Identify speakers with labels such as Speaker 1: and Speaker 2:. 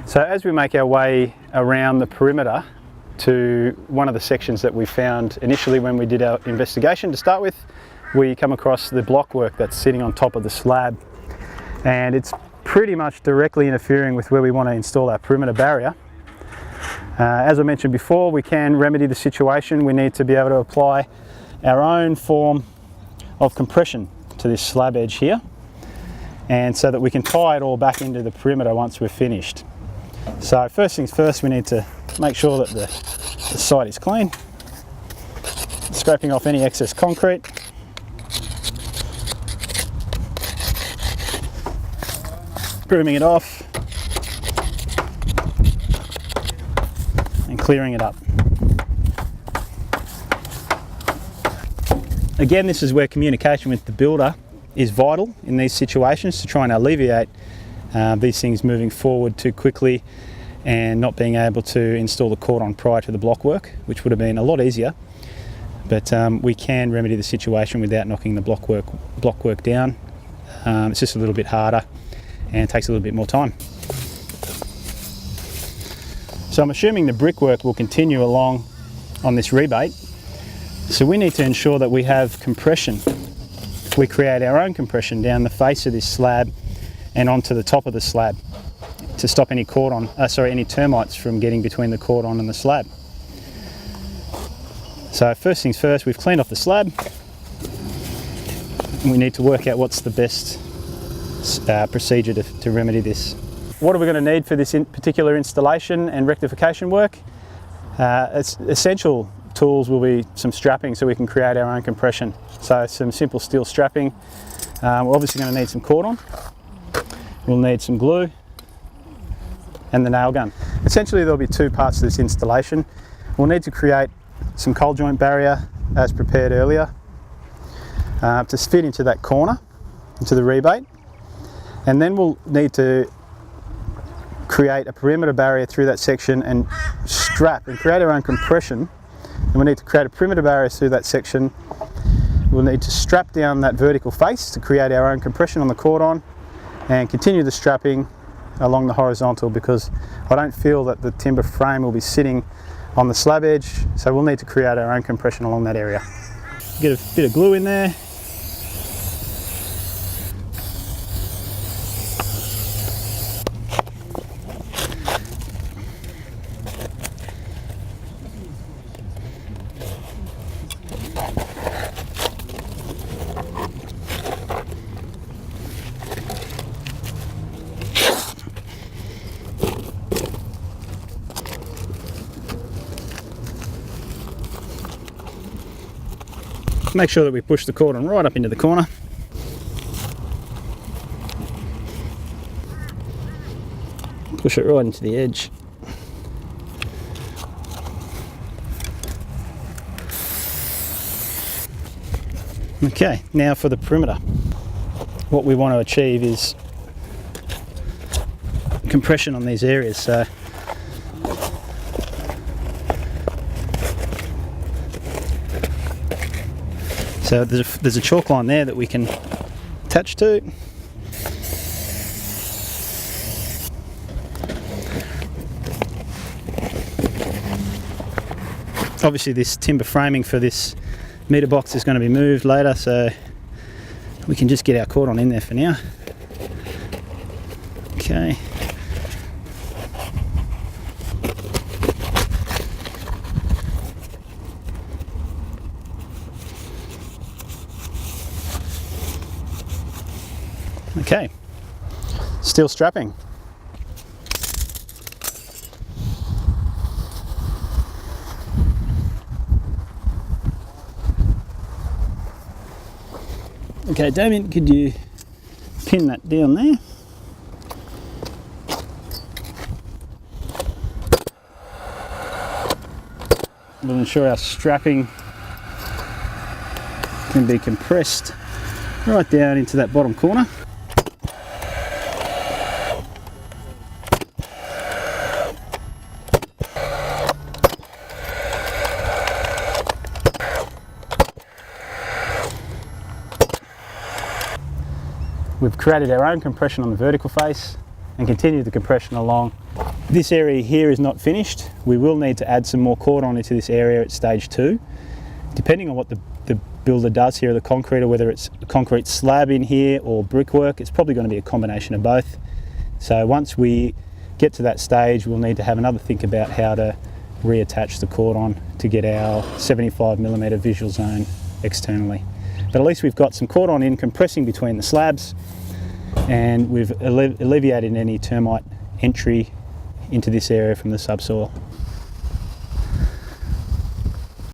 Speaker 1: So as we make our way around the perimeter to one of the sections that we found initially when we did our investigation to start with, we come across the block work that's sitting on top of the slab, and it's pretty much directly interfering with where we want to install our perimeter barrier. As I mentioned before, we can remedy the situation. We need to be able to apply our own form of compression to this slab edge here, and so that we can tie it all back into the perimeter once we're finished. So first things first, we need to make sure that the site is clean, scraping off any excess concrete, brooming it off and clearing it up. Again, this is where communication with the builder is vital in these situations to try and alleviate these things moving forward too quickly and not being able to install the cordon prior to the block work, which would have been a lot easier. But we can remedy the situation without knocking the block work down. It's just a little bit harder and takes a little bit more time. So I'm assuming the brickwork will continue along on this rebate. So we need to ensure that we have compression. We create our own compression down the face of this slab and onto the top of the slab to stop any any termites from getting between the cordon and the slab. So first things first, we've cleaned off the slab and we need to work out what's the best procedure to remedy this. What are we going to need for this particular installation and rectification work? Essential tools will be some strapping so we can create our own compression. So some simple steel strapping. We're obviously going to need some cordon. We'll need some glue and the nail gun. Essentially there'll be two parts to this installation. We'll need to create some cold joint barrier as prepared earlier to fit into that corner, into the rebate, and then we'll need to create a perimeter barrier through that section and strap and create our own compression. And we'll need to create a perimeter barrier through that section. We'll need to strap down that vertical face to create our own compression on the cordon and continue the strapping along the horizontal, because I don't feel that the timber frame will be sitting on the slab edge, so we'll need to create our own compression along that area. Get a bit of glue in there. Make sure that we push the cordon right up into the corner. Push it right into the edge. Okay, now for the perimeter. What we want to achieve is compression on these areas. So there's a chalk line there that we can attach to. Obviously this timber framing for this meter box is going to be moved later, so we can just get our cordon in there for now. Okay. Okay, steel strapping. Okay, Damien, could you pin that down there? We'll ensure our strapping can be compressed right down into that bottom corner. We've created our own compression on the vertical face and continued the compression along This area here is not finished. We will need to add some more cordon into this area at stage 2. Depending on what the builder does here, the concrete, or whether it's a concrete slab in here or brickwork, it's probably going to be a combination of both. So once we get to that stage, we'll need to have another think about how to reattach the cordon to get our 75mm visual zone externally. But at least we've got some cordon in compressing between the slabs, and we've alleviated any termite entry into this area from the subsoil.